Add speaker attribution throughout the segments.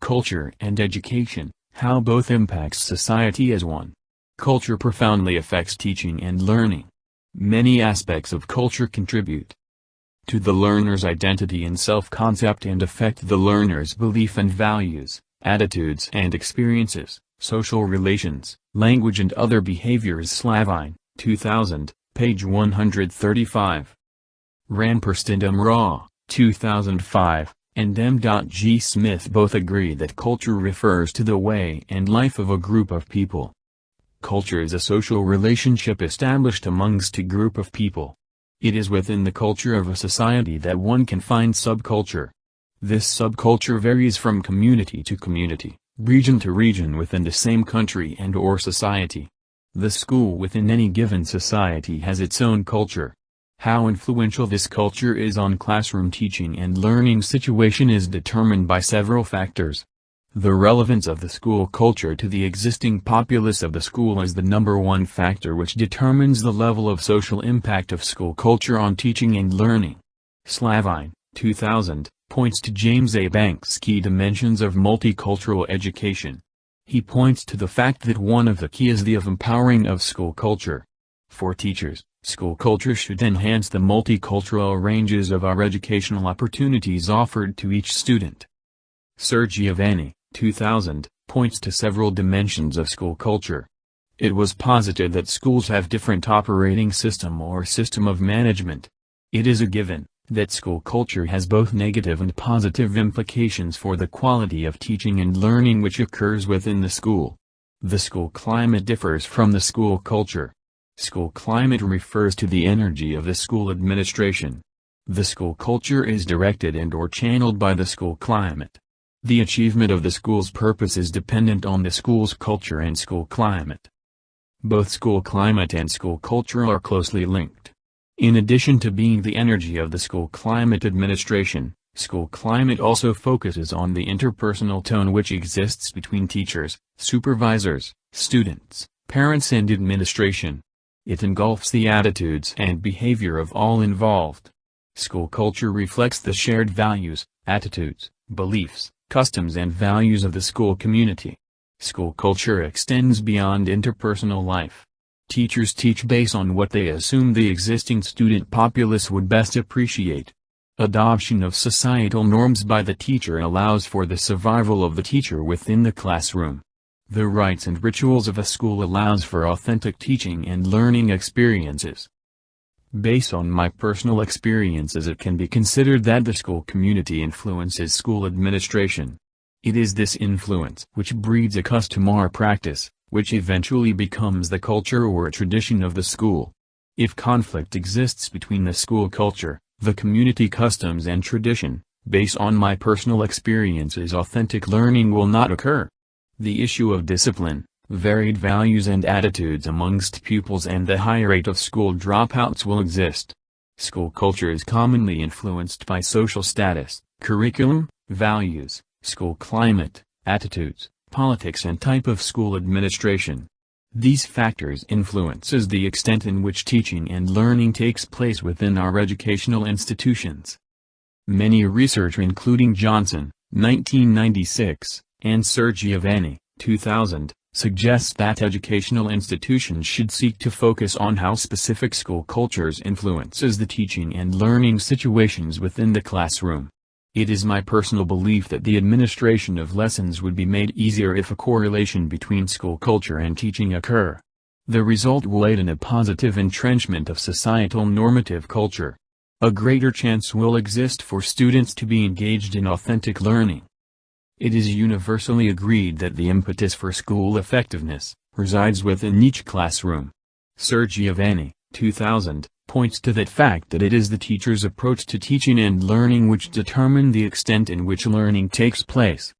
Speaker 1: culture and education, how both impacts society as one. Culture profoundly affects teaching and learning. Many aspects of culture contribute to the learner's identity and self-concept and affect the learner's belief and values, attitudes and experiences, social relations, language and other behaviors. Slavine, 2000, page 135. Ramperst and M. Raw, 2005, and M. G. Smith both agree that culture refers to the way and life of a group of people. Culture is a social relationship established amongst a group of people. It is within the culture of a society that one can find subculture. This subculture varies from community to community, region to region within the same country and/or society. The school within any given society has its own culture. How influential this culture is on classroom teaching and learning situation is determined by several factors. The relevance of the school culture to the existing populace of the school is the number one factor which determines the level of social impact of school culture on teaching and learning. Slavine, 2000, points to James A. Banks' key dimensions of multicultural education. He points to the fact that one of the key is the of empowering of school culture. For teachers, school culture should enhance the multicultural ranges of our educational opportunities offered to each student. Giovanni, 2000, points to several dimensions of school culture. It was posited that schools have different operating system or system of management. It is a given that school culture has both negative and positive implications for the quality of teaching and learning which occurs within the school. The school climate differs from the school culture. School climate refers to the energy of the school administration. The school culture is directed and/or channeled by the school climate. The achievement of the school's purpose is dependent on the school's culture and school climate. Both school climate and school culture are closely linked. In addition to being the energy of the school climate administration, school climate also focuses on the interpersonal tone which exists between teachers, supervisors, students, parents and administration. It engulfs the attitudes and behavior of all involved. School culture reflects the shared values, attitudes, beliefs, customs and values of the school community. School culture extends beyond interpersonal life. Teachers teach based on what they assume the existing student populace would best appreciate. Adoption of societal norms by the teacher allows for the survival of the teacher within the classroom. The rites and rituals of a school allows for authentic teaching and learning experiences. Based on my personal experiences, it can be considered that the school community influences school administration. It is this influence which breeds a custom or practice, which eventually becomes the culture or tradition of the school. If conflict exists between the school culture, the community customs and tradition, based on my personal experiences, authentic learning will not occur. The issue of discipline, varied values and attitudes amongst pupils and the high rate of school dropouts will exist. School culture is commonly influenced by social status, curriculum, values, school climate, attitudes, politics and type of school administration. These factors influences the extent in which teaching and learning takes place within our educational institutions. Many research including Johnson, 1996, and Giovanni, 2000, suggests that educational institutions should seek to focus on how specific school cultures influences the teaching and learning situations within the classroom. It is my personal belief that the administration of lessons would be made easier if a correlation between school culture and teaching occur. The result will aid in a positive entrenchment of societal normative culture. A greater chance will exist for students to be engaged in authentic learning. It is universally agreed that the impetus for school effectiveness resides within each classroom. Giovanni, 2000, points to that fact that it is the teacher's approach to teaching and learning which determine the extent in which learning takes place.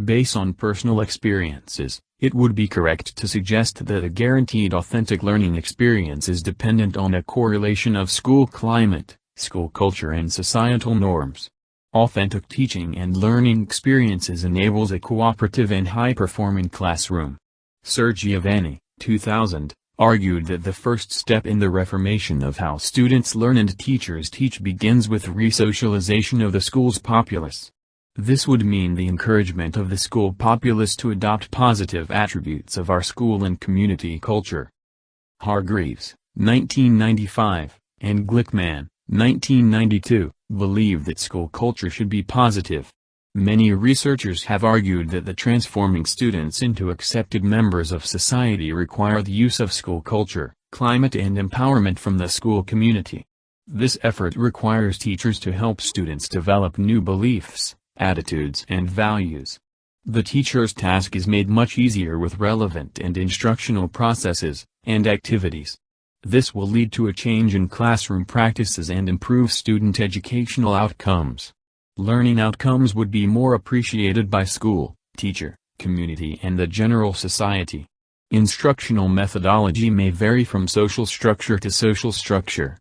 Speaker 1: Based on personal experiences, it would be correct to suggest that a guaranteed authentic learning experience is dependent on a correlation of school climate, school culture and societal norms. Authentic teaching and learning experiences enables a cooperative and high-performing classroom. Giovanni, 2000, argued that the first step in the reformation of how students learn and teachers teach begins with resocialization of the school's populace. This would mean the encouragement of the school populace to adopt positive attributes of our school and community culture. Hargreaves, 1995, and Glickman, 1992, believe that school culture should be positive. Many researchers have argued that the transforming students into accepted members of society require the use of school culture, climate and empowerment from the school community. This effort requires teachers to help students develop new beliefs, attitudes and values. The teacher's task is made much easier with relevant and instructional processes and activities. This will lead to a change in classroom practices and improve student educational outcomes. Learning outcomes would be more appreciated by school, teacher, community and the general society. Instructional methodology may vary from social structure to social structure.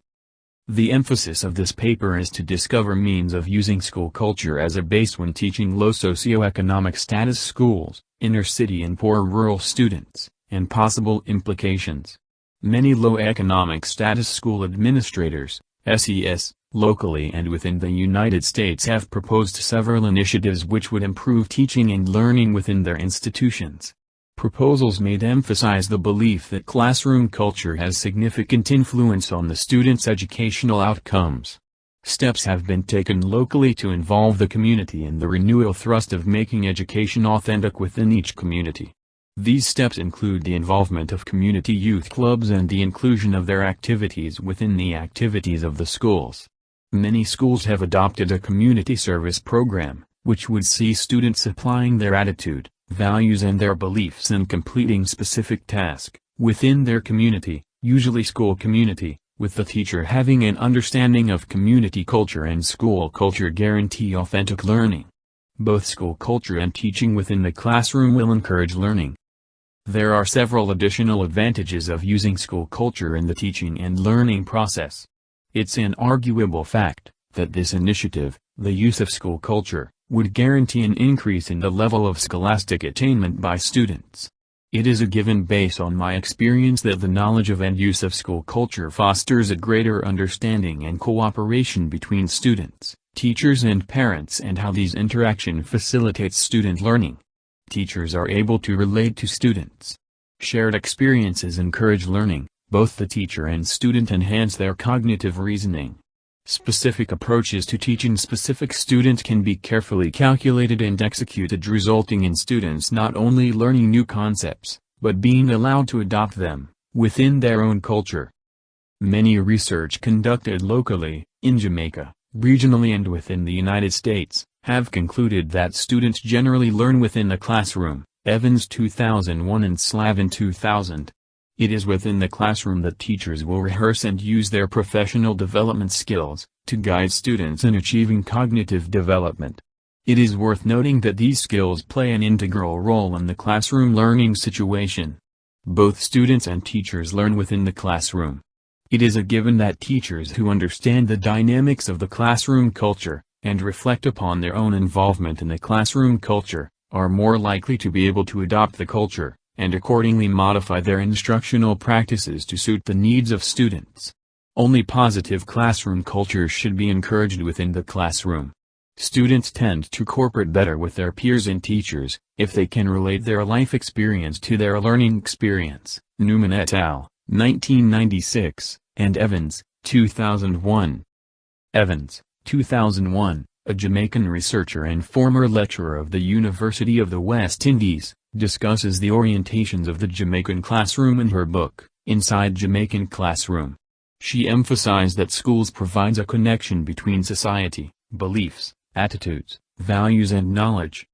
Speaker 1: The emphasis of this paper is to discover means of using school culture as a base when teaching low socioeconomic status schools, inner-city and poor rural students, and possible implications. Many low economic status school administrators, SES, locally and within the United States have proposed several initiatives which would improve teaching and learning within their institutions. Proposals made emphasize the belief that classroom culture has significant influence on the students' educational outcomes. Steps have been taken locally to involve the community in the renewal thrust of making education authentic within each community. These steps include the involvement of community youth clubs and the inclusion of their activities within the activities of the schools. Many schools have adopted a community service program, which would see students applying their attitude, values and their beliefs in completing specific tasks within their community, usually school community, with the teacher having an understanding of community culture and school culture guarantee authentic learning. Both school culture and teaching within the classroom will encourage learning. There are several additional advantages of using school culture in the teaching and learning process. It's an arguable fact that this initiative, the use of school culture, would guarantee an increase in the level of scholastic attainment by students. It is a given based on my experience that the knowledge of and use of school culture fosters a greater understanding and cooperation between students, teachers and parents and how these interaction facilitates student learning. Teachers are able to relate to students. Shared experiences encourage learning, both the teacher and student enhance their cognitive reasoning. Specific approaches to teaching specific students can be carefully calculated and executed, resulting in students not only learning new concepts, but being allowed to adopt them within their own culture. Many research conducted locally, in Jamaica, regionally and within the United States, have concluded that students generally learn within the classroom, Evans 2001 and Slavin 2000. It is within the classroom that teachers will rehearse and use their professional development skills, to guide students in achieving cognitive development. It is worth noting that these skills play an integral role in the classroom learning situation. Both students and teachers learn within the classroom. It is a given that teachers who understand the dynamics of the classroom culture, and reflect upon their own involvement in the classroom culture, are more likely to be able to adopt the culture, and accordingly modify their instructional practices to suit the needs of students. Only positive classroom cultures should be encouraged within the classroom. Students tend to cooperate better with their peers and teachers, if they can relate their life experience to their learning experience. Newman et al., 1996, and Evans, 2001. Evans, 2001, a Jamaican researcher and former lecturer of the University of the West Indies, discusses the orientations of the Jamaican classroom in her book, Inside Jamaican Classroom. She emphasized that schools provides a connection between society, beliefs, attitudes, values and knowledge.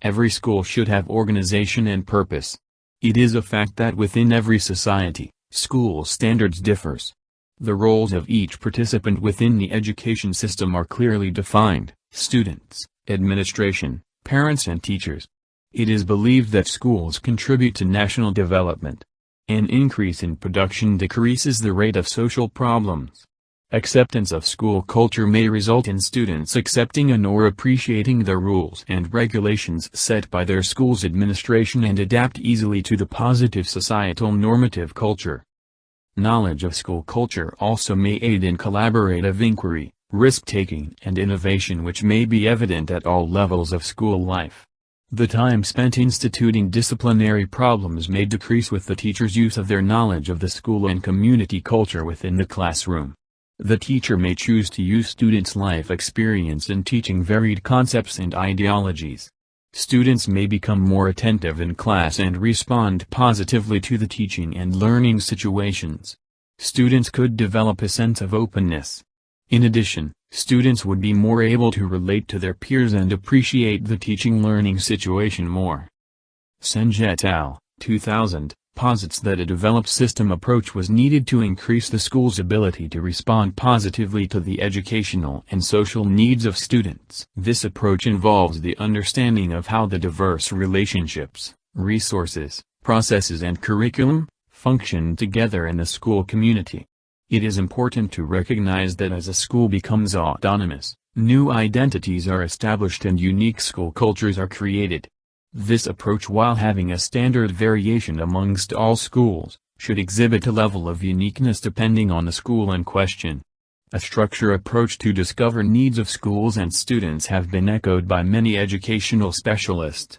Speaker 1: Every school should have organization and purpose. It is a fact that within every society, school standards differs. The roles of each participant within the education system are clearly defined: students, administration, parents and teachers. It is believed that schools contribute to national development. An increase in production decreases the rate of social problems. Acceptance of school culture may result in students accepting and/or appreciating the rules and regulations set by their school's administration and adapt easily to the positive societal normative culture. Knowledge of school culture also may aid in collaborative inquiry, risk-taking and innovation which may be evident at all levels of school life. The time spent instituting disciplinary problems may decrease with the teacher's use of their knowledge of the school and community culture within the classroom. The teacher may choose to use students' life experience in teaching varied concepts and ideologies. Students may become more attentive in class and respond positively to the teaching and learning situations. Students could develop a sense of openness. In addition, students would be more able to relate to their peers and appreciate the teaching-learning situation more. Senge et al., 2000, posits that a developed system approach was needed to increase the school's ability to respond positively to the educational and social needs of students. This approach involves the understanding of how the diverse relationships, resources, processes and curriculum function together in the school community. It is important to recognize that as a school becomes autonomous, new identities are established and unique school cultures are created. This approach, while having a standard variation amongst all schools, should exhibit a level of uniqueness depending on the school in question. A structure approach to discover needs of schools and students have been echoed by many educational specialists.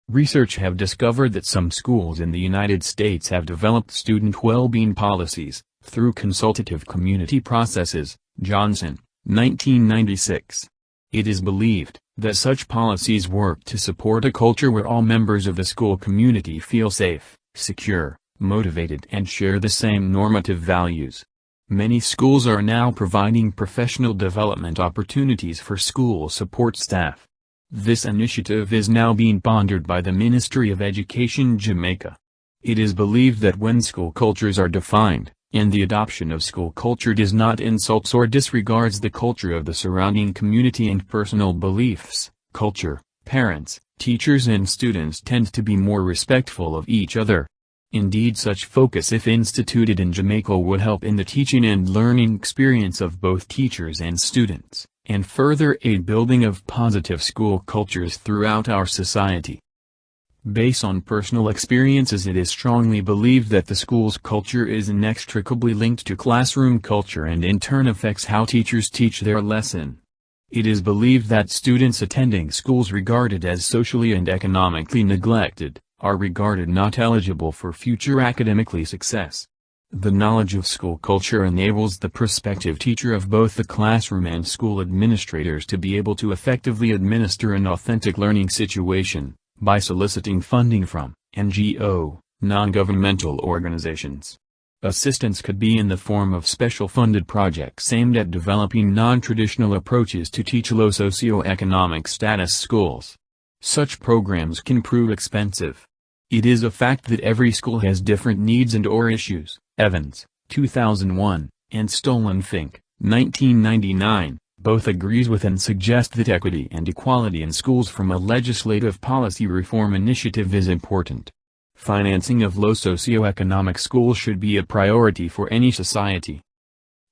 Speaker 1: Research have discovered that some schools in the United States have developed student well-being policies through consultative community processes. Johnson, 1996. It is believed that such policies work to support a culture where all members of the school community feel safe, secure, motivated and share the same normative values. Many schools are now providing professional development opportunities for school support staff. This initiative is now being pondered by the Ministry of Education Jamaica. It is believed that when school cultures are defined, and the adoption of school culture does not insults or disregards the culture of the surrounding community and personal beliefs, culture, parents, teachers and students tend to be more respectful of each other. Indeed, such focus, if instituted in Jamaica, would help in the teaching and learning experience of both teachers and students, and further aid building of positive school cultures throughout our society. Based on personal experiences, it is strongly believed that the school's culture is inextricably linked to classroom culture and in turn affects how teachers teach their lesson. It is believed that students attending schools regarded as socially and economically neglected are regarded not eligible for future academically success. The knowledge of school culture enables the prospective teacher of both the classroom and school administrators to be able to effectively administer an authentic learning situation by soliciting funding from NGO, non-governmental organizations. Assistance could be in the form of special funded projects aimed at developing non-traditional approaches to teach low socioeconomic status schools. Such programs can prove expensive. It is a fact that every school has different needs and/or issues. Evans, 2001, and Stolenfink, 1999. Both agrees with and suggest that equity and equality in schools from a legislative policy reform initiative is important. Financing of low socioeconomic schools should be a priority for any society.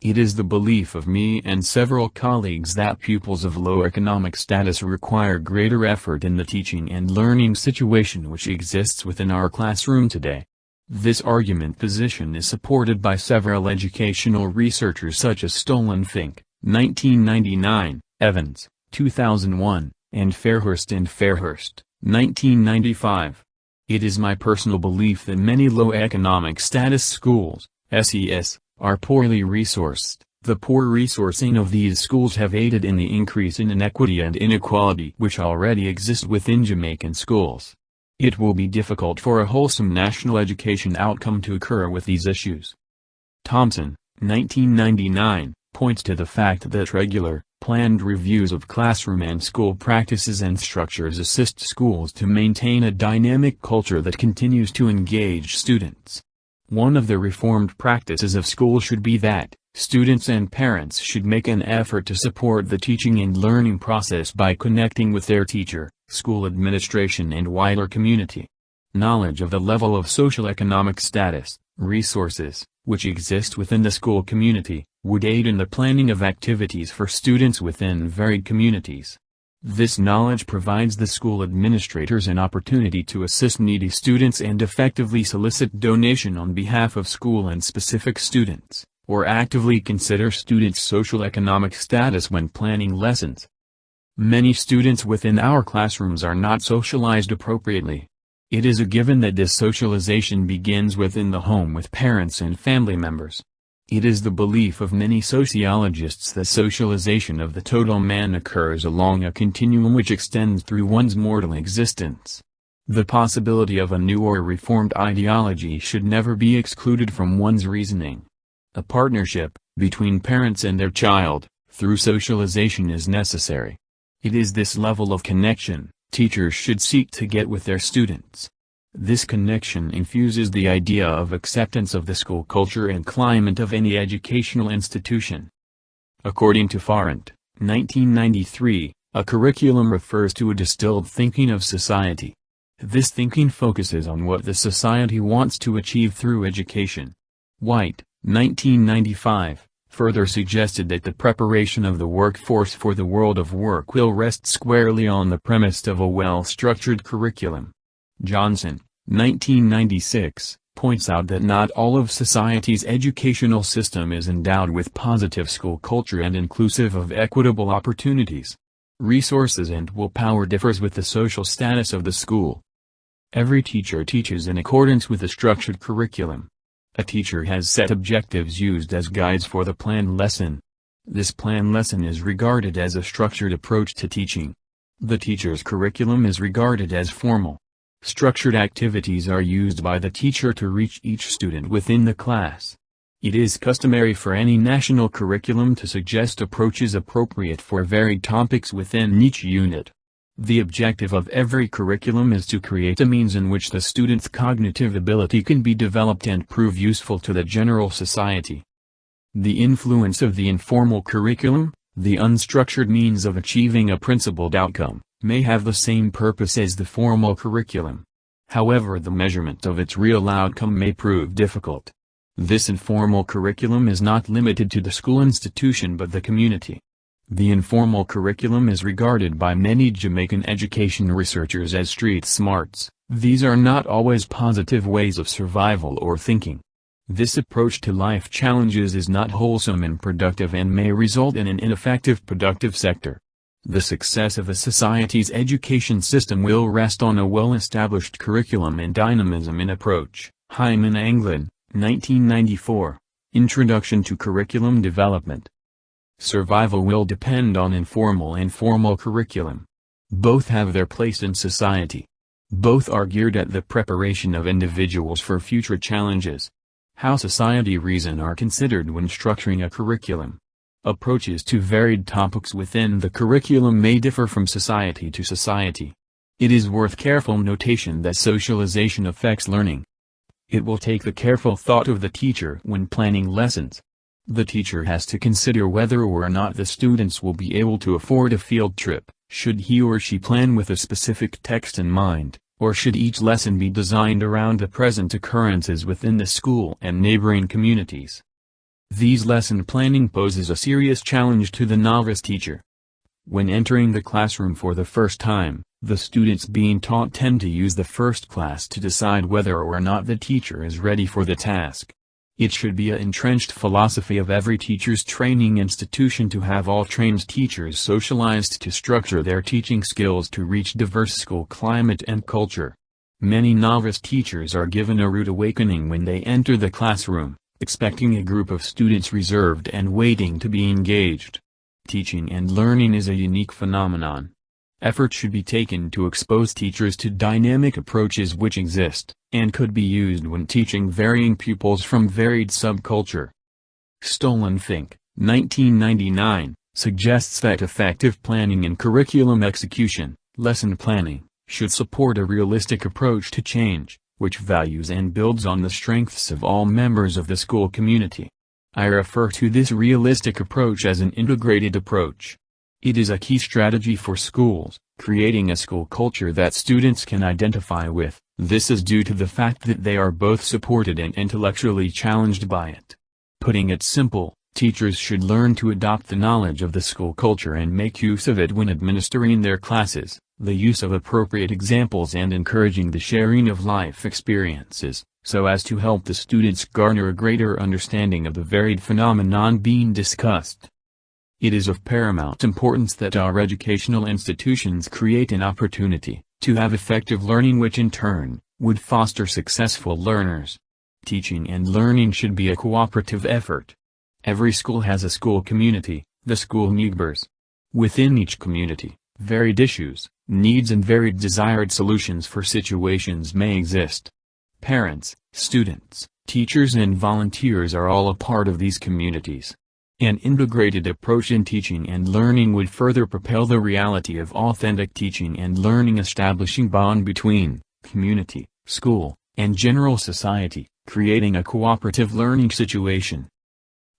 Speaker 1: It is the belief of me and several colleagues that pupils of low economic status require greater effort in the teaching and learning situation which exists within our classroom today. This argument position is supported by several educational researchers such as Stolenfink, 1999, Evans, 2001, and Fairhurst, 1995. It is my personal belief that many low economic status schools, SES, are poorly resourced. The poor resourcing of these schools have aided in the increase in inequity and inequality which already exist within Jamaican schools. It will be difficult for a wholesome national education outcome to occur with these issues. Thompson, 1999, points to the fact that regular, planned reviews of classroom and school practices and structures assist schools to maintain a dynamic culture that continues to engage students. One of the reformed practices of school should be that students and parents should make an effort to support the teaching and learning process by connecting with their teacher, school administration and wider community. Knowledge of the level of social economic status, resources, which exist within the school community, would aid in the planning of activities for students within varied communities. This knowledge provides the school administrators an opportunity to assist needy students and effectively solicit donation on behalf of school and specific students, or actively consider students' social-economic status when planning lessons. Many students within our classrooms are not socialized appropriately. It is a given that this socialization begins within the home with parents and family members. It is the belief of many sociologists that socialization of the total man occurs along a continuum which extends through one's mortal existence. The possibility of a new or reformed ideology should never be excluded from one's reasoning. A partnership, between parents and their child, through socialization is necessary. It is this level of connection teachers should seek to get with their students. This connection infuses the idea of acceptance of the school culture and climate of any educational institution. According to Farrant, 1993, a curriculum refers to a distilled thinking of society. This thinking focuses on what the society wants to achieve through education. White, 1995, further suggested that the preparation of the workforce for the world of work will rest squarely on the premise of a well-structured curriculum. Johnson, 1996, points out that not all of society's educational system is endowed with positive school culture and inclusive of equitable opportunities. Resources and willpower differs with the social status of the school. Every teacher teaches in accordance with a structured curriculum. A teacher has set objectives used as guides for the planned lesson. This planned lesson is regarded as a structured approach to teaching. The teacher's curriculum is regarded as formal. Structured activities are used by the teacher to reach each student within the class. It is customary for any national curriculum to suggest approaches appropriate for varied topics within each unit. The objective of every curriculum is to create a means in which the student's cognitive ability can be developed and prove useful to the general society. The influence of the informal curriculum, the unstructured means of achieving a principled outcome, may have the same purpose as the formal curriculum. However, the measurement of its real outcome may prove difficult. This informal curriculum is not limited to the school institution but the community. The informal curriculum is regarded by many Jamaican education researchers as street smarts. These are not always positive ways of survival or thinking. This approach to life challenges is not wholesome and productive and may result in an ineffective productive sector. The success of a society's education system will rest on a well-established curriculum and dynamism in approach. Hyman Anglin, 1994. Introduction to Curriculum Development. Survival will depend on informal and formal curriculum. Both have their place in society. Both are geared at the preparation of individuals for future challenges. How society reason are considered when structuring a curriculum. Approaches to varied topics within the curriculum may differ from society to society. It is worth careful notation that socialization affects learning. It will take the careful thought of the teacher when planning lessons. The teacher has to consider whether or not the students will be able to afford a field trip. Should he or she plan with a specific text in mind, or should each lesson be designed around the present occurrences within the school and neighboring communities? These lesson planning poses a serious challenge to the novice teacher. When entering the classroom for the first time, the students being taught tend to use the first class to decide whether or not the teacher is ready for the task. It should be an entrenched philosophy of every teacher's training institution to have all trained teachers socialized to structure their teaching skills to reach diverse school climate and culture. Many novice teachers are given a rude awakening when they enter the classroom, expecting a group of students reserved and waiting to be engaged. Teaching and learning is a unique phenomenon. Effort should be taken to expose teachers to dynamic approaches which exist, and could be used when teaching varying pupils from varied subculture. Stolenfink, 1999, suggests that effective planning and curriculum execution, lesson planning, should support a realistic approach to change, which values and builds on the strengths of all members of the school community. I refer to this realistic approach as an integrated approach. It is a key strategy for schools, creating a school culture that students can identify with. This is due to the fact that they are both supported and intellectually challenged by it. Putting it simple, teachers should learn to adopt the knowledge of the school culture and make use of it when administering their classes. The use of appropriate examples and encouraging the sharing of life experiences, so as to help the students garner a greater understanding of the varied phenomenon being discussed. It is of paramount importance that our educational institutions create an opportunity to have effective learning, which in turn would foster successful learners. Teaching and learning should be a cooperative effort. Every school has a school community, the school neighbors. Within each community, varied issues, needs and varied desired solutions for situations may exist. Parents, students, teachers and volunteers are all a part of these communities. An integrated approach in teaching and learning would further propel the reality of authentic teaching and learning, establishing bond between community, school, and general society, creating a cooperative learning situation.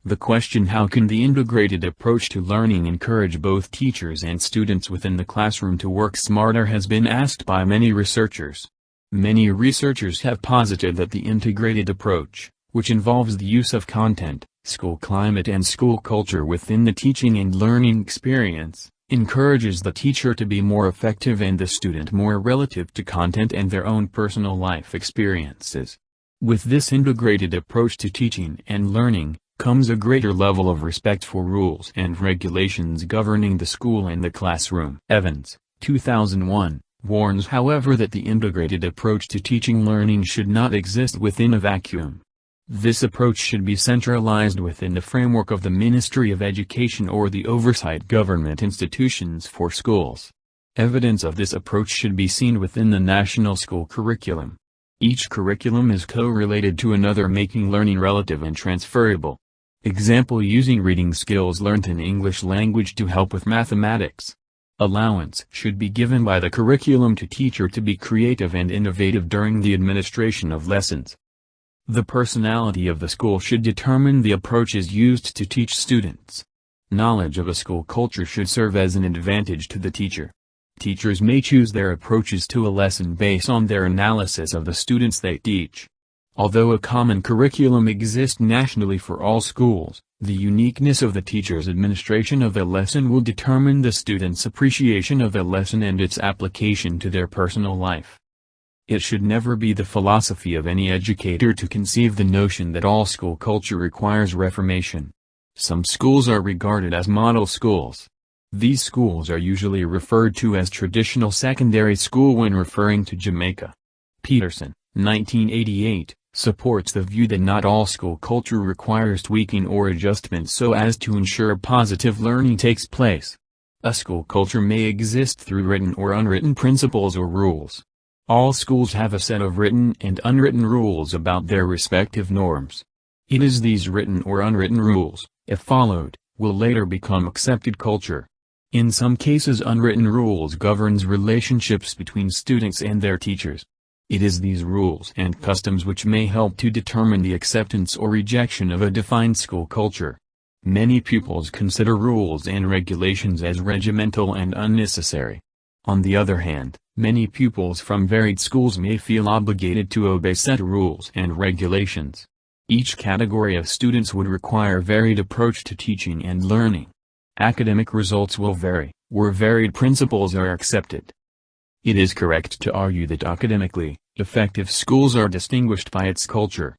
Speaker 1: The question, how can the integrated approach to learning encourage both teachers and students within the classroom to work smarter, has been asked by many researchers. Many researchers have posited that the integrated approach, which involves the use of content, school climate and school culture within the teaching and learning experience, encourages the teacher to be more effective and the student more relative to content and their own personal life experiences. With this integrated approach to teaching and learning, comes a greater level of respect for rules and regulations governing the school and the classroom. Evans, 2001, warns however that the integrated approach to teaching learning should not exist within a vacuum. This approach should be centralized within the framework of the Ministry of Education or the oversight government institutions for schools. Evidence of this approach should be seen within the national school curriculum. Each curriculum is co-related to another, making learning relative and transferable. Example: using reading skills learned in English language to help with mathematics. Allowance should be given by the curriculum to teacher to be creative and innovative during the administration of lessons. The personality of the school should determine the approaches used to teach students. Knowledge of a school culture should serve as an advantage to the teacher. Teachers may choose their approaches to a lesson based on their analysis of the students they teach. Although a common curriculum exists nationally for all schools, the uniqueness of the teacher's administration of the lesson will determine the student's appreciation of the lesson and its application to their personal life. It should never be the philosophy of any educator to conceive the notion that all school culture requires reformation. Some schools are regarded as model schools. These schools are usually referred to as traditional secondary school when referring to Jamaica. Peterson, 1988, supports the view that not all school culture requires tweaking or adjustment so as to ensure positive learning takes place. A school culture may exist through written or unwritten principles or rules. All schools have a set of written and unwritten rules about their respective norms. It is these written or unwritten rules, if followed, will later become accepted culture. In some cases, unwritten rules governs relationships between students and their teachers. It is these rules and customs which may help to determine the acceptance or rejection of a defined school culture. Many pupils consider rules and regulations as regimental and unnecessary. On the other hand, many pupils from varied schools may feel obligated to obey set rules and regulations. Each category of students would require varied approach to teaching and learning. Academic results will vary, where varied principles are accepted. It is correct to argue that academically, effective schools are distinguished by its culture.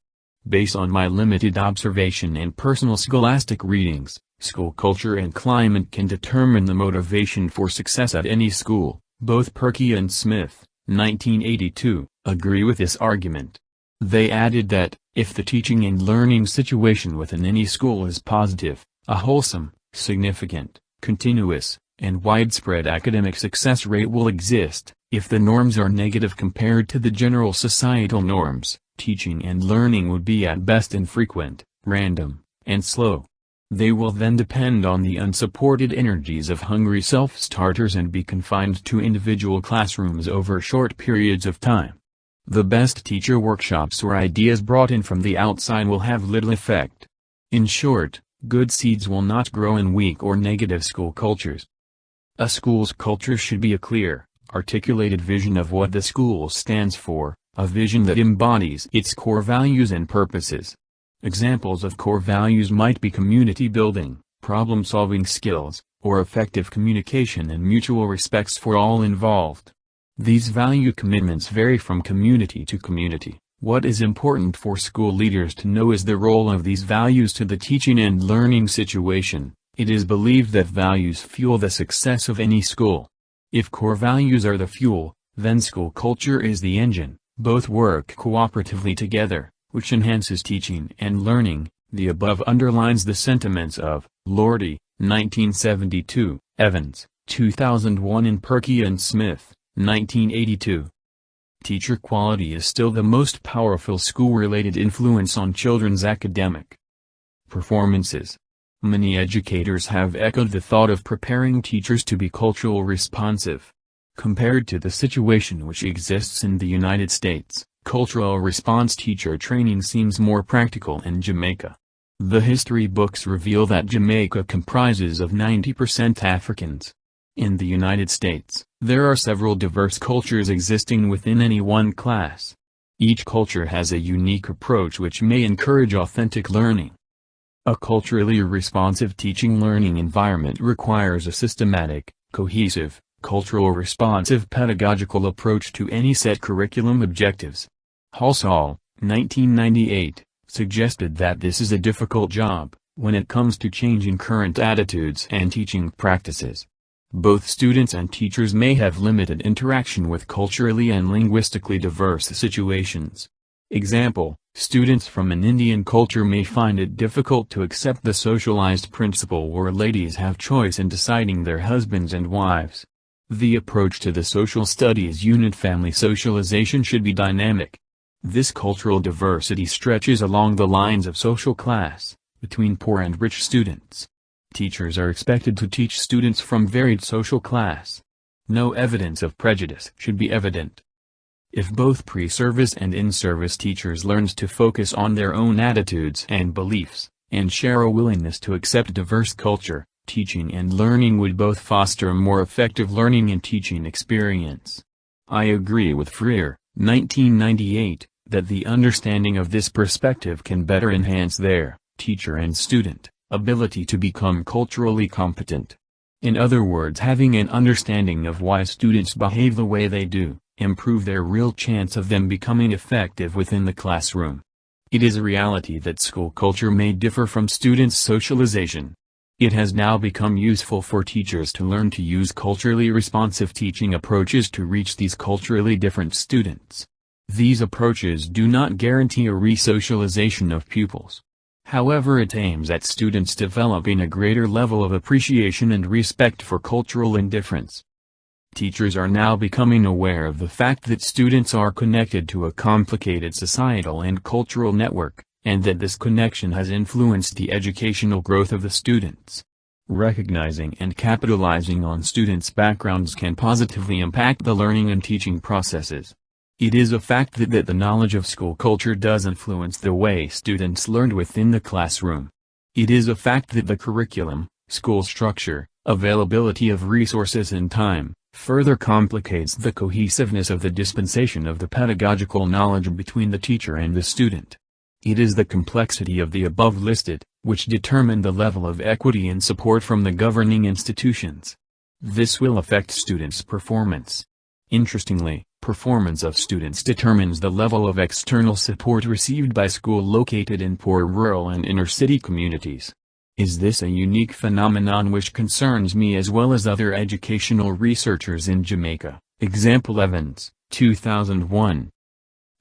Speaker 1: Based on my limited observation and personal scholastic readings, school culture and climate can determine the motivation for success at any school. Both Perkey and Smith, 1982, agree with this argument. They added that, if the teaching and learning situation within any school is positive, a wholesome, significant, continuous, and widespread academic success rate will exist. If the norms are negative compared to the general societal norms, teaching and learning would be at best infrequent, random, and slow. They will then depend on the unsupported energies of hungry self-starters and be confined to individual classrooms over short periods of time. The best teacher workshops or ideas brought in from the outside will have little effect. In short, good seeds will not grow in weak or negative school cultures. A school's culture should be a clear, articulated vision of what the school stands for, a vision that embodies its core values and purposes. Examples of core values might be community building, problem-solving skills, or effective communication and mutual respects for all involved. These value commitments vary from community to community, What is important for school leaders to know is the role of these values to the teaching and learning situation. It is believed that values fuel the success of any school. If core values are the fuel, then school culture is the engine. Both work cooperatively together, which enhances teaching and learning. The above underlines the sentiments of Lordy, 1972, Evans, 2001 and Perky and Smith, 1982. Teacher quality is still the most powerful school-related influence on children's academic performances. Many educators have echoed the thought of preparing teachers to be cultural responsive. Compared to the situation which exists in the United States, cultural response teacher training seems more practical in Jamaica. The history books reveal that Jamaica comprises of 90% Africans. In the United States, there are several diverse cultures existing within any one class. Each culture has a unique approach which may encourage authentic learning. A culturally responsive teaching learning environment requires a systematic, cohesive, cultural responsive pedagogical approach to any set curriculum objectives. Halsall, 1998, suggested that this is a difficult job, when it comes to changing current attitudes and teaching practices. Both students and teachers may have limited interaction with culturally and linguistically diverse situations. Example, students from an Indian culture may find it difficult to accept the socialized principle where ladies have choice in deciding their husbands and wives. The approach to the social studies unit family socialization should be dynamic. This cultural diversity stretches along the lines of social class, between poor and rich students. Teachers are expected to teach students from varied social class. No evidence of prejudice should be evident. If both pre-service and in-service teachers learned to focus on their own attitudes and beliefs, and share a willingness to accept diverse culture, teaching and learning would both foster a more effective learning and teaching experience. I agree with Freer, 1998, that the understanding of this perspective can better enhance their, teacher and student, ability to become culturally competent. In other words, having an understanding of why students behave the way they do, improve their real chance of them becoming effective within the classroom. It is a reality that school culture may differ from students' socialization. It has now become useful for teachers to learn to use culturally responsive teaching approaches to reach these culturally different students. These approaches do not guarantee a re-socialization of pupils. However, it aims at students developing a greater level of appreciation and respect for cultural indifference. Teachers are now becoming aware of the fact that students are connected to a complicated societal and cultural network, and that this connection has influenced the educational growth of the students. Recognizing and capitalizing on students' backgrounds can positively impact the learning and teaching processes. It is a fact that the knowledge of school culture does influence the way students learn within the classroom. It is a fact that the curriculum, school structure, availability of resources and time, further complicates the cohesiveness of the dispensation of the pedagogical knowledge between the teacher and the student. It is the complexity of the above listed, which determine the level of equity and support from the governing institutions. This will affect students' performance. Interestingly, performance of students determines the level of external support received by schools located in poor rural and inner-city communities. Is this a unique phenomenon which concerns me as well as other educational researchers in Jamaica? Example Evans, 2001.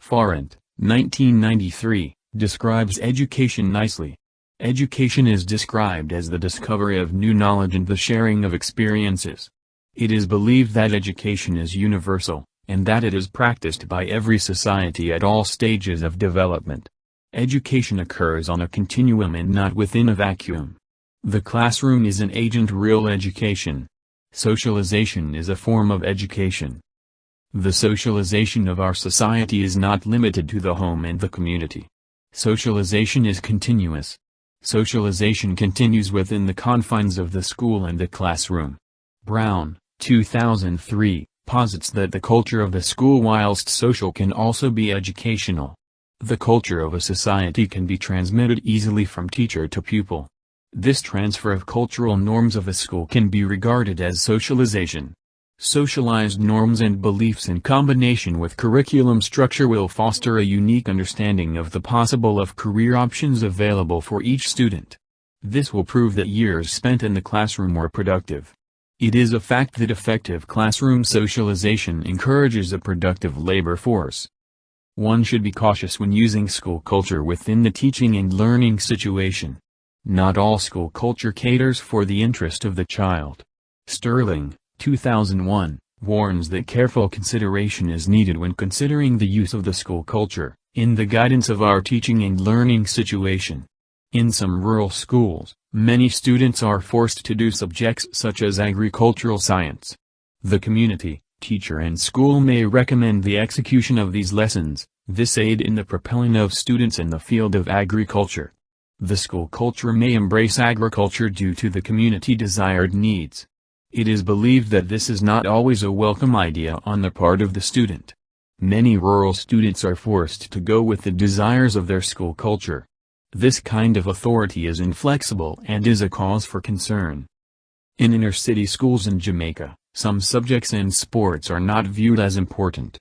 Speaker 1: Farrant, 1993, describes education nicely. Education is described as the discovery of new knowledge and the sharing of experiences. It is believed that education is universal, and that it is practiced by every society at all stages of development. Education occurs on a continuum and not within a vacuum. The classroom is an agent of real education. Socialization is a form of education. The socialization of our society is not limited to the home and the community. Socialization is continuous. Socialization continues within the confines of the school and the classroom. Brown, 2003, posits that the culture of the school whilst social can also be educational. The culture of a society can be transmitted easily from teacher to pupil. This transfer of cultural norms of a school can be regarded as socialization. Socialized norms and beliefs in combination with curriculum structure will foster a unique understanding of the possible career options available for each student. This will prove that years spent in the classroom were productive. It is a fact that effective classroom socialization encourages a productive labor force. One should be cautious when using school culture within the teaching and learning situation. Not all school culture caters for the interest of the child. Sterling, 2001, warns that careful consideration is needed when considering the use of the school culture in the guidance of our teaching and learning situation. In some rural schools, many students are forced to do subjects such as agricultural science. The community, teacher and school may recommend the execution of these lessons. This aid in the propelling of students in the field of agriculture. The school culture may embrace agriculture due to the community desired needs. It is believed that this is not always a welcome idea on the part of the student. Many rural students are forced to go with the desires of their school culture. This kind of authority is inflexible and is a cause for concern. In inner-city schools in Jamaica, some subjects and sports are not viewed as important.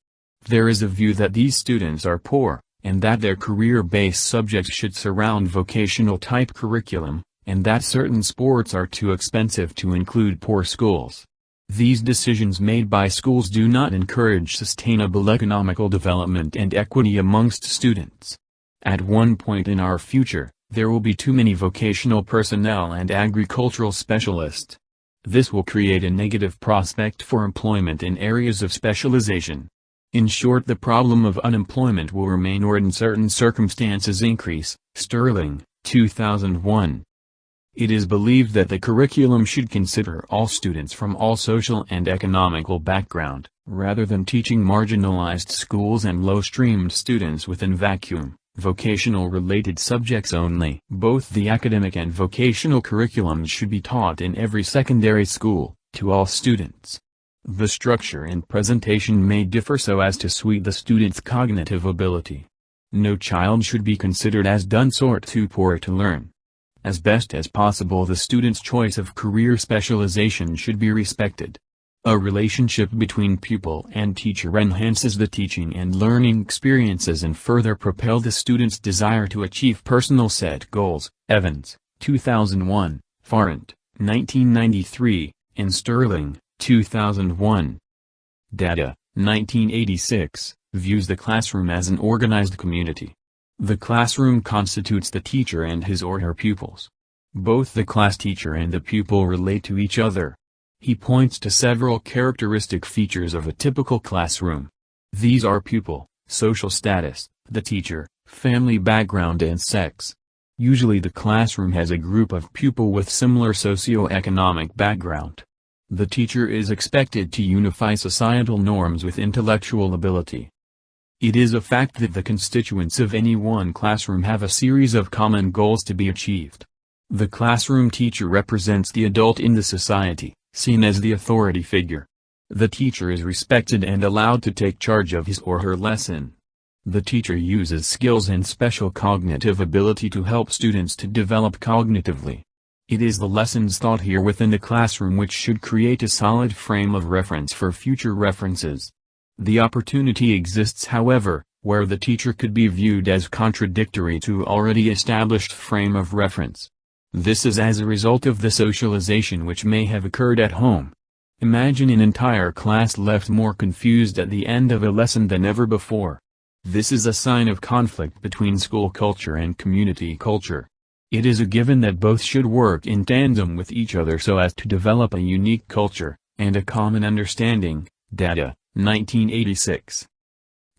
Speaker 1: There is a view that these students are poor, and that their career-based subjects should surround vocational-type curriculum, and that certain sports are too expensive to include poor schools. These decisions made by schools do not encourage sustainable economical development and equity amongst students. At one point in our future, there will be too many vocational personnel and agricultural specialists. This will create a negative prospect for employment in areas of specialization. In short, the problem of unemployment will remain or in certain circumstances increase. Sterling, 2001. It is believed that the curriculum should consider all students from all social and economical background, rather than teaching marginalized schools and low-streamed students within vacuum, vocational-related subjects only. Both the academic and vocational curriculums should be taught in every secondary school, to all students. The structure and presentation may differ so as to suit the student's cognitive ability. No child should be considered as dunce or too poor to learn. As best as possible, the student's choice of career specialization should be respected. A relationship between pupil and teacher enhances the teaching and learning experiences and further propel the student's desire to achieve personal set goals. Evans, 2001, Farrant, 1993, and Sterling, 2001. Data, 1986, views the classroom as an organized community. The classroom constitutes the teacher and his or her pupils. Both the class teacher and the pupil relate to each other. He points to several characteristic features of a typical classroom. These are pupil, social status, the teacher, family background and sex. Usually the classroom has a group of pupil with similar socio-economic background. The teacher is expected to unify societal norms with intellectual ability. It is a fact that the constituents of any one classroom have a series of common goals to be achieved. The classroom teacher represents the adult in the society, seen as the authority figure. The teacher is respected and allowed to take charge of his or her lesson. The teacher uses skills and special cognitive ability to help students to develop cognitively. It is the lessons taught here within the classroom which should create a solid frame of reference for future references. The opportunity exists, however, where the teacher could be viewed as contradictory to already established frame of reference. This is as a result of the socialization which may have occurred at home. Imagine an entire class left more confused at the end of a lesson than ever before. This is a sign of conflict between school culture and community culture. It is a given that both should work in tandem with each other so as to develop a unique culture, and a common understanding. Data, 1986.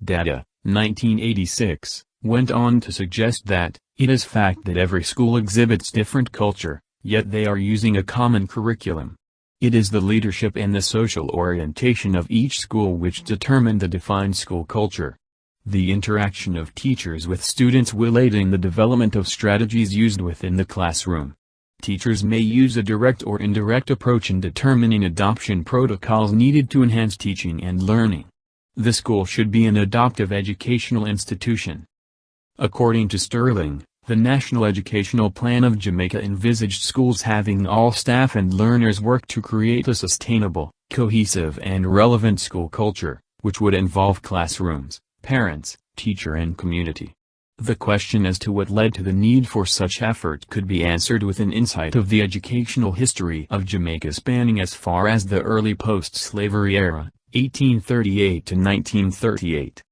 Speaker 1: Data, 1986, went on to suggest that, it is fact that every school exhibits different culture, yet they are using a common curriculum. It is the leadership and the social orientation of each school which determine the defined school culture. The interaction of teachers with students will aid in the development of strategies used within the classroom. Teachers may use a direct or indirect approach in determining adoption protocols needed to enhance teaching and learning. The school should be an adoptive educational institution. According to Sterling, the National Educational Plan of Jamaica envisaged schools having all staff and learners work to create a sustainable, Cohesive and relevant school culture, which would involve classrooms, parents, teacher and community. The question as to what led to the need for such effort could be answered with an insight of the educational history of Jamaica spanning as far as the early post-slavery era, 1838 to 1938.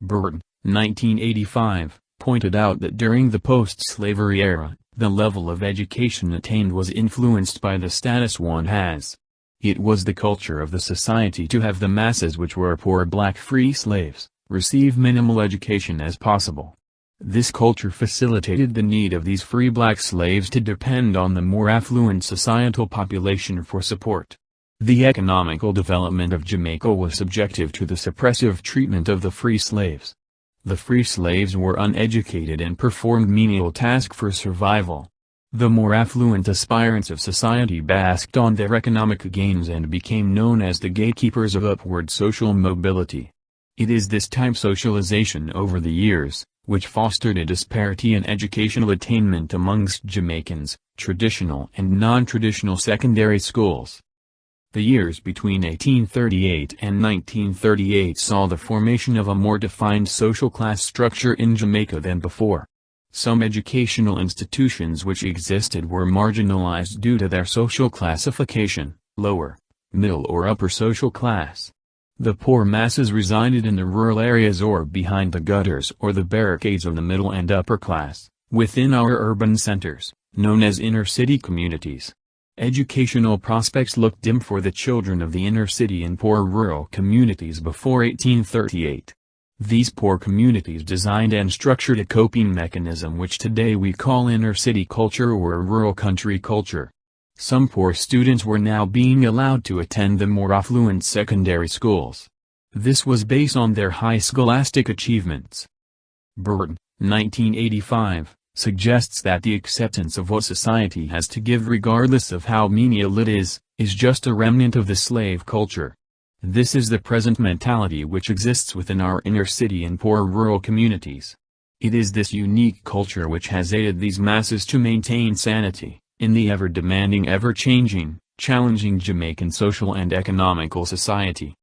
Speaker 1: Burton, 1985, pointed out that during the post-slavery era, the level of education attained was influenced by the status one has. It was the culture of the society to have the masses, which were poor black free slaves, receive minimal education as possible. This culture facilitated the need of these free black slaves to depend on the more affluent societal population for support. The economical development of Jamaica was subjective to the suppressive treatment of the free slaves. The free slaves were uneducated and performed menial tasks for survival. The more affluent aspirants of society basked on their economic gains and became known as the gatekeepers of upward social mobility. It is this type socialization over the years, which fostered a disparity in educational attainment amongst Jamaicans, traditional and non-traditional secondary schools. The years between 1838 and 1938 saw the formation of a more defined social class structure in Jamaica than before. Some educational institutions which existed were marginalized due to their social classification, lower, middle or upper social class. The poor masses resided in the rural areas or behind the gutters or the barricades of the middle and upper class, within our urban centers, known as inner-city communities. Educational prospects looked dim for the children of the inner city and poor rural communities before 1838. These poor communities designed and structured a coping mechanism which today we call inner-city culture or rural country culture. Some poor students were now being allowed to attend the more affluent secondary schools. This was based on their high scholastic achievements. Burton, 1985, suggests that the acceptance of what society has to give regardless of how menial it is just a remnant of the slave culture. This is the present mentality which exists within our inner city and poor rural communities. It is this unique culture which has aided these masses to maintain sanity in the ever-demanding, ever-changing, challenging Jamaican social and economical society.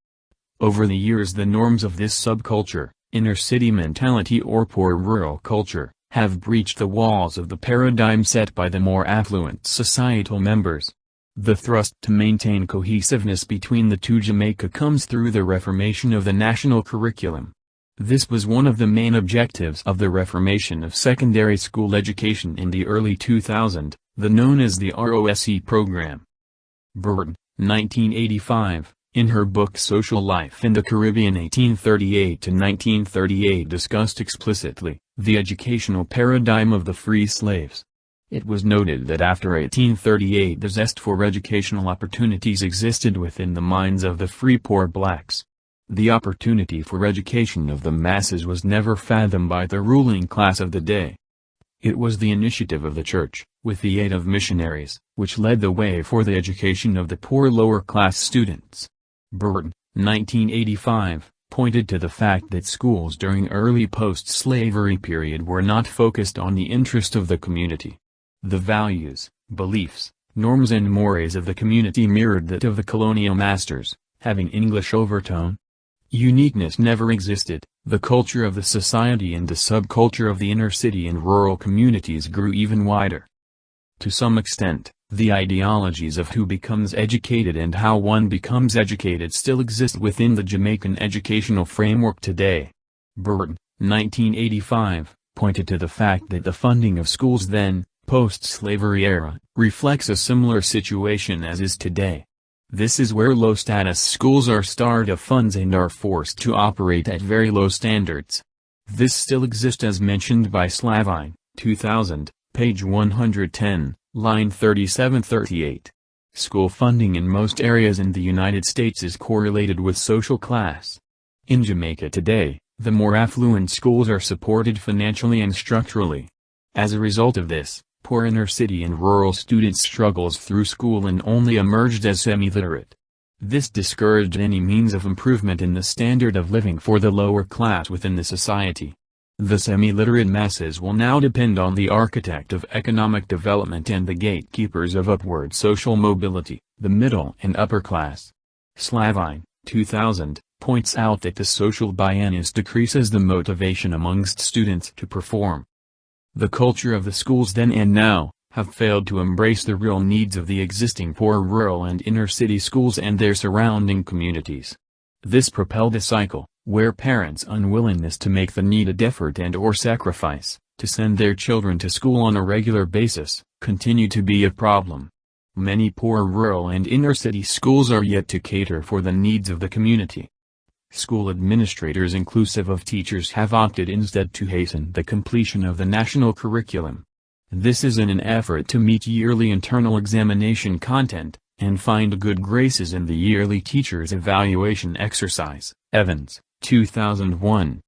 Speaker 1: Over the years the norms of this subculture, inner-city mentality or poor rural culture, have breached the walls of the paradigm set by the more affluent societal members. The thrust to maintain cohesiveness between the two Jamaica comes through the reformation of the national curriculum. This was one of the main objectives of the reformation of secondary school education in the early 2000s, the known as the ROSE program. Burton, 1985, in her book Social Life in the Caribbean 1838 to 1938 discussed explicitly the educational paradigm of the free slaves. It was noted that after 1838 the zest for educational opportunities existed within the minds of the free poor blacks. The opportunity for education of the masses was never fathomed by the ruling class of the day. It was the initiative of the church, with the aid of missionaries, which led the way for the education of the poor lower-class students. Burton, 1985, pointed to the fact that schools during early post-slavery period were not focused on the interest of the community. The values, beliefs, norms and mores of the community mirrored that of the colonial masters, having English overtone. Uniqueness never existed. The culture of the society and the subculture of the inner city and rural communities grew even wider. To some extent, the ideologies of who becomes educated and how one becomes educated still exist within the Jamaican educational framework today. Burton, 1985, pointed to the fact that the funding of schools then, post-slavery era, reflects a similar situation as is today. This is where low-status schools are starved of funds and are forced to operate at very low standards. This still exists as mentioned by Slavine, 2000, page 110, line 37-38. School funding in most areas in the United States is correlated with social class. In Jamaica today, the more affluent schools are supported financially and structurally. As a result of this, poor inner-city and rural students struggles through school and only emerged as semi-literate. This discouraged any means of improvement in the standard of living for the lower class within the society. The semi-literate masses will now depend on the architect of economic development and the gatekeepers of upward social mobility, the middle and upper class. Slavine, 2000, points out that the social bias decreases the motivation amongst students to perform. The culture of the schools then and now have failed to embrace the real needs of the existing poor rural and inner-city schools and their surrounding communities. This propelled a cycle, where parents' unwillingness to make the needed effort and/or sacrifice, to send their children to school on a regular basis, continue to be a problem. Many poor rural and inner-city schools are yet to cater for the needs of the community. School administrators inclusive of teachers have opted instead to hasten the completion of the national curriculum. This is in an effort to meet yearly internal examination content, and find good graces in the yearly teacher's evaluation exercise. Evans, 2001.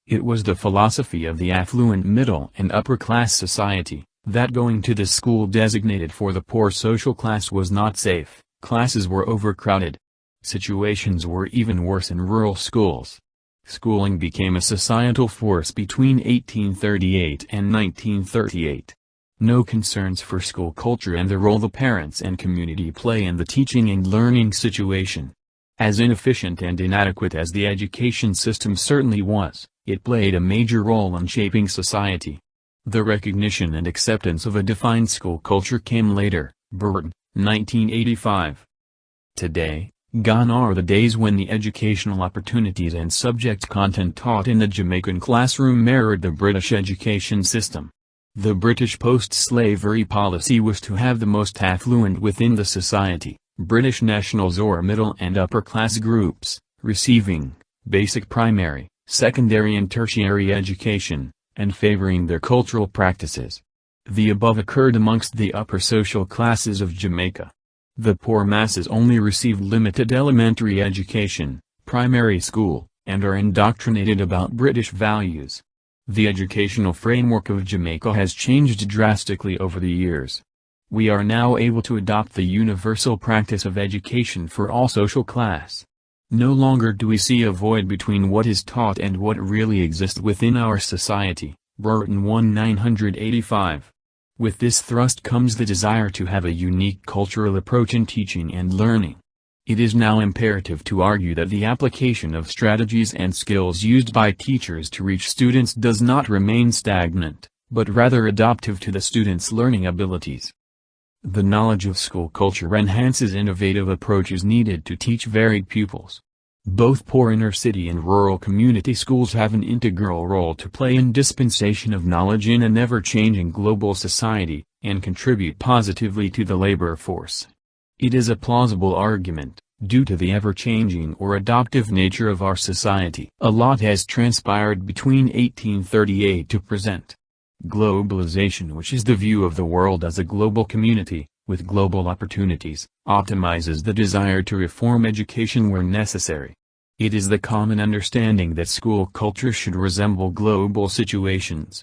Speaker 1: It was the philosophy of the affluent middle and upper-class society, that going to the school designated for the poor social class was not safe, classes were overcrowded. Situations were even worse in rural schools. Schooling became a societal force between 1838 and 1938. No concerns for school culture and the role the parents and community play in the teaching and learning situation. As inefficient and inadequate as the education system certainly was, it played a major role in shaping society. The recognition and acceptance of a defined school culture came later. Burton, 1985. Today, gone are the days when the educational opportunities and subject content taught in the Jamaican classroom mirrored the British education system. The British post-slavery policy was to have the most affluent within the society, British nationals or middle and upper class groups, receiving basic primary, secondary and tertiary education, and favoring their cultural practices. The above occurred amongst the upper social classes of Jamaica. The poor masses only received limited elementary education, primary school, and are indoctrinated about British values. The educational framework of Jamaica has changed drastically over the years. We are now able to adopt the universal practice of education for all social class. No longer do we see a void between what is taught and what really exists within our society. Burton 1985. With this thrust comes the desire to have a unique cultural approach in teaching and learning. It is now imperative to argue that the application of strategies and skills used by teachers to reach students does not remain stagnant, but rather adaptive to the students' learning abilities. The knowledge of school culture enhances innovative approaches needed to teach varied pupils. Both poor inner-city and rural community schools have an integral role to play in dispensation of knowledge in an ever-changing global society, and contribute positively to the labor force. It is a plausible argument, due to the ever-changing or adaptive nature of our society. A lot has transpired between 1838 to present. Globalization, which is the view of the world as a global community, with global opportunities, optimizes the desire to reform education where necessary. It is the common understanding that school culture should resemble global situations.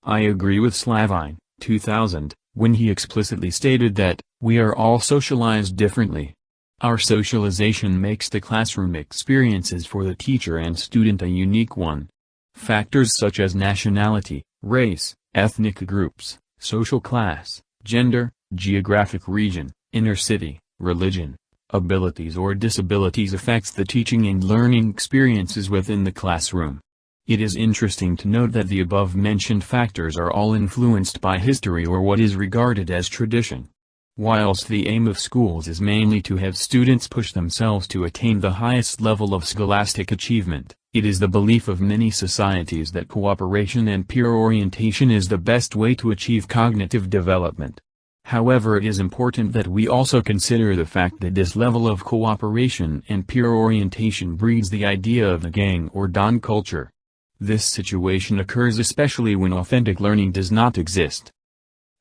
Speaker 1: I agree with Slavine, 2000, when he explicitly stated that, we are all socialized differently. Our socialization makes the classroom experiences for the teacher and student a unique one. Factors such as nationality, race, ethnic groups, social class, gender, geographic region, inner city, religion, abilities or disabilities affects the teaching and learning experiences within the classroom. It is interesting to note that the above-mentioned factors are all influenced by history or what is regarded as tradition. Whilst the aim of schools is mainly to have students push themselves to attain the highest level of scholastic achievement, it is the belief of many societies that cooperation and peer orientation is the best way to achieve cognitive development. However, it is important that we also consider the fact that this level of cooperation and peer orientation breeds the idea of the gang or don culture. This situation occurs especially when authentic learning does not exist.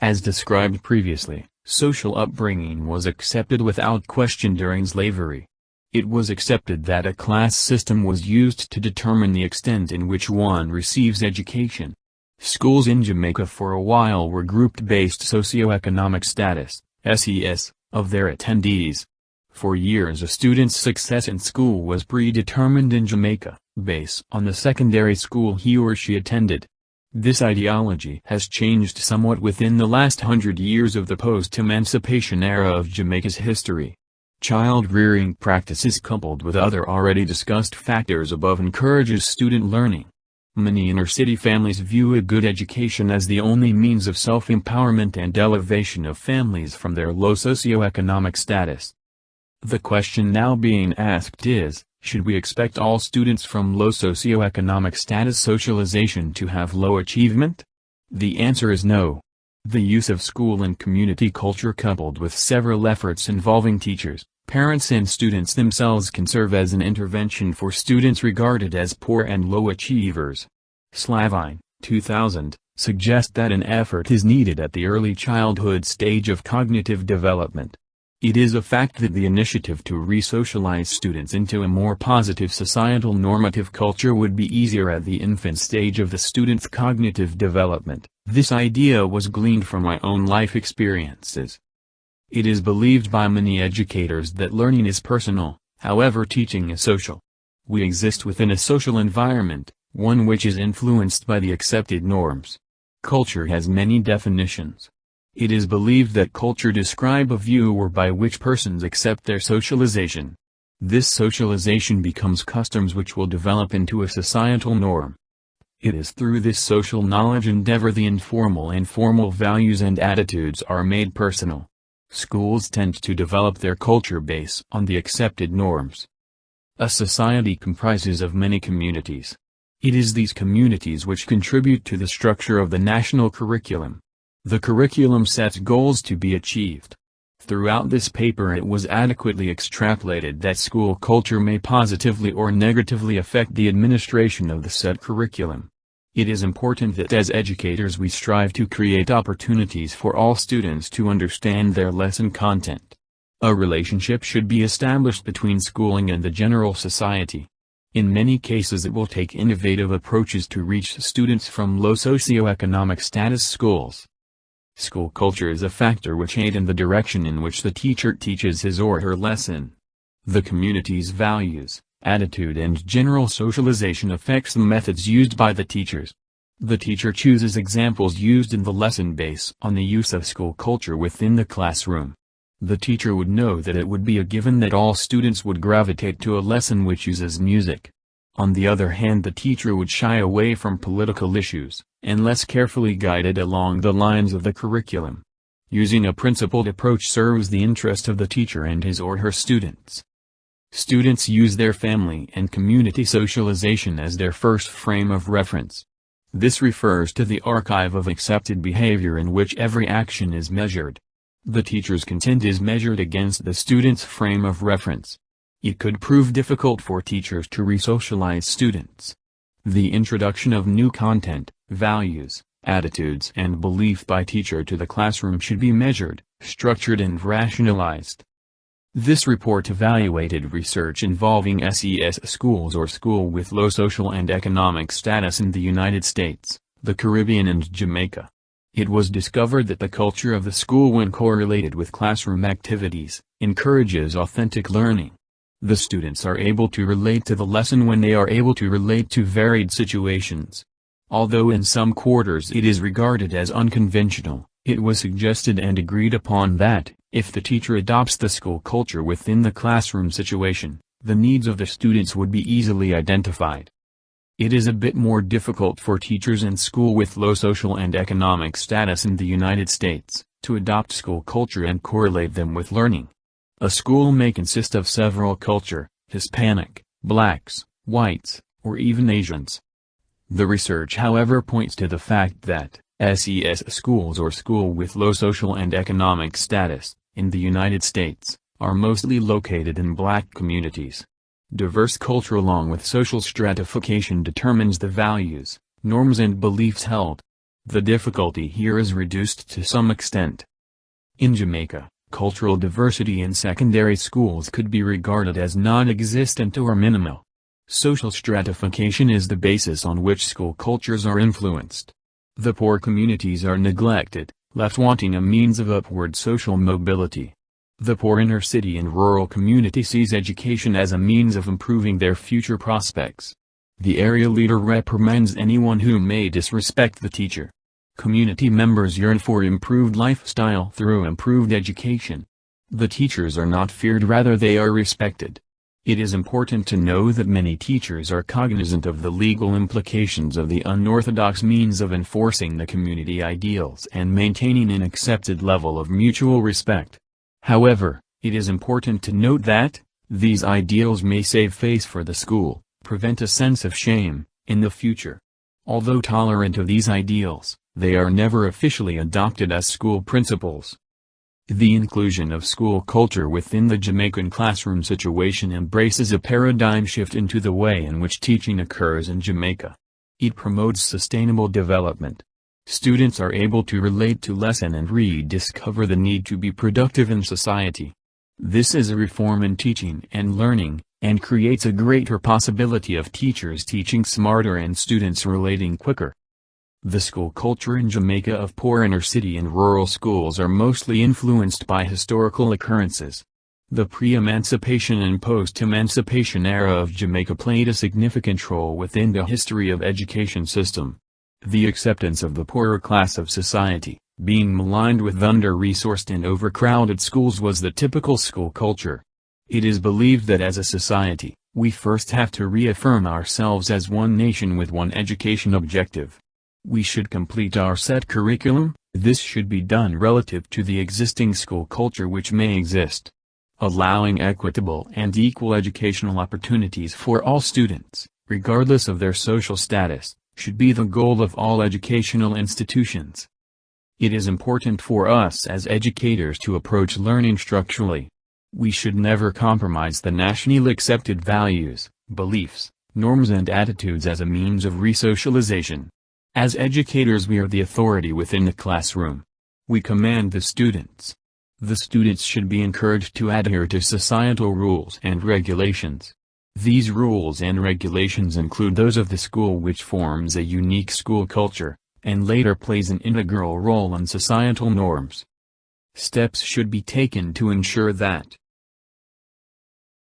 Speaker 1: As described previously, social upbringing was accepted without question during slavery. It was accepted that a class system was used to determine the extent in which one receives education. Schools in Jamaica for a while were grouped based socioeconomic status, SES, of their attendees. For years a student's success in school was predetermined in Jamaica, based on the secondary school he or she attended. This ideology has changed somewhat within the last 100 years of the post-emancipation era of Jamaica's history. Child rearing practices coupled with other already discussed factors above encourages student learning. Many inner-city families view a good education as the only means of self-empowerment and elevation of families from their low socioeconomic status. The question now being asked is, should we expect all students from low socioeconomic status socialization to have low achievement? The answer is no. The use of school and community culture coupled with several efforts involving teachers, parents and students themselves can serve as an intervention for students regarded as poor and low achievers. Slavine, 2000, suggests that an effort is needed at the early childhood stage of cognitive development. It is a fact that the initiative to re-socialize students into a more positive societal normative culture would be easier at the infant stage of the student's cognitive development. This idea was gleaned from my own life experiences. It is believed by many educators that learning is personal, however teaching is social. We exist within a social environment, one which is influenced by the accepted norms. Culture has many definitions. It is believed that culture describes a view whereby which persons accept their socialization. This socialization becomes customs which will develop into a societal norm. It is through this social knowledge endeavor the informal and formal values and attitudes are made personal. Schools tend to develop their culture based on the accepted norms. A society comprises of many communities. It is these communities which contribute to the structure of the national curriculum. The curriculum sets goals to be achieved. Throughout this paper it was adequately extrapolated that school culture may positively or negatively affect the administration of the said curriculum. It is important that as educators we strive to create opportunities for all students to understand their lesson content. A relationship should be established between schooling and the general society. In many cases it will take innovative approaches to reach students from low socioeconomic status schools. School culture is a factor which aids in the direction in which the teacher teaches his or her lesson. The community's values, attitude and general socialization affects the methods used by the teachers. The teacher chooses examples used in the lesson based on the use of school culture within the classroom. The teacher would know that it would be a given that all students would gravitate to a lesson which uses music. On the other hand, the teacher would shy away from political issues, unless carefully guided along the lines of the curriculum. Using a principled approach serves the interest of the teacher and his or her students. Students use their family and community socialization as their first frame of reference. This refers to the archive of accepted behavior in which every action is measured. The teacher's content is measured against the student's frame of reference. It could prove difficult for teachers to re-socialize students. The introduction of new content, values, attitudes and belief by teacher to the classroom should be measured, structured and rationalized. This report evaluated research involving SES schools or school with low social and economic status in the United States, the Caribbean and Jamaica. It was discovered that the culture of the school when correlated with classroom activities, encourages authentic learning. The students are able to relate to the lesson when they are able to relate to varied situations. Although in some quarters it is regarded as unconventional, it was suggested and agreed upon that, if the teacher adopts the school culture within the classroom situation, the needs of the students would be easily identified. It is a bit more difficult for teachers in school with low social and economic status in the United States, to adopt school culture and correlate them with learning. A school may consist of several culture, Hispanic, blacks, whites, or even Asians. The research however points to the fact that, SES schools or school with low social and economic status, in the United States, are mostly located in black communities. Diverse culture along with social stratification determines the values, norms and beliefs held. The difficulty here is reduced to some extent. In Jamaica, cultural diversity in secondary schools could be regarded as non-existent or minimal. Social stratification is the basis on which school cultures are influenced. The poor communities are neglected, left wanting a means of upward social mobility. The poor inner city and rural community sees education as a means of improving their future prospects. The area leader reprimands anyone who may disrespect the teacher. Community members yearn for improved lifestyle through improved education. The teachers are not feared, rather they are respected. It is important to know that many teachers are cognizant of the legal implications of the unorthodox means of enforcing the community ideals and maintaining an accepted level of mutual respect. However, it is important to note that these ideals may save face for the school, prevent a sense of shame, in the future. Although tolerant of these ideals, they are never officially adopted as school principles. The inclusion of school culture within the Jamaican classroom situation embraces a paradigm shift into the way in which teaching occurs in Jamaica. It promotes sustainable development. Students are able to relate to lesson and rediscover the need to be productive in society. This is a reform in teaching and learning, and creates a greater possibility of teachers teaching smarter and students relating quicker. The school culture in Jamaica of poor inner-city and rural schools are mostly influenced by historical occurrences. The pre-emancipation and post-emancipation era of Jamaica played a significant role within the history of education system. The acceptance of the poorer class of society, being maligned with under-resourced and overcrowded schools, was the typical school culture. It is believed that as a society, we first have to reaffirm ourselves as one nation with one education objective. We should complete our set curriculum. This should be done relative to the existing school culture which may exist. Allowing equitable and equal educational opportunities for all students, regardless of their social status, should be the goal of all educational institutions. It is important for us as educators to approach learning structurally. We should never compromise the nationally accepted values, beliefs, norms and attitudes as a means of resocialization. As educators, we are the authority within the classroom. We command the students. The students should be encouraged to adhere to societal rules and regulations. These rules and regulations include those of the school, which forms a unique school culture, and later plays an integral role in societal norms. Steps should be taken to ensure that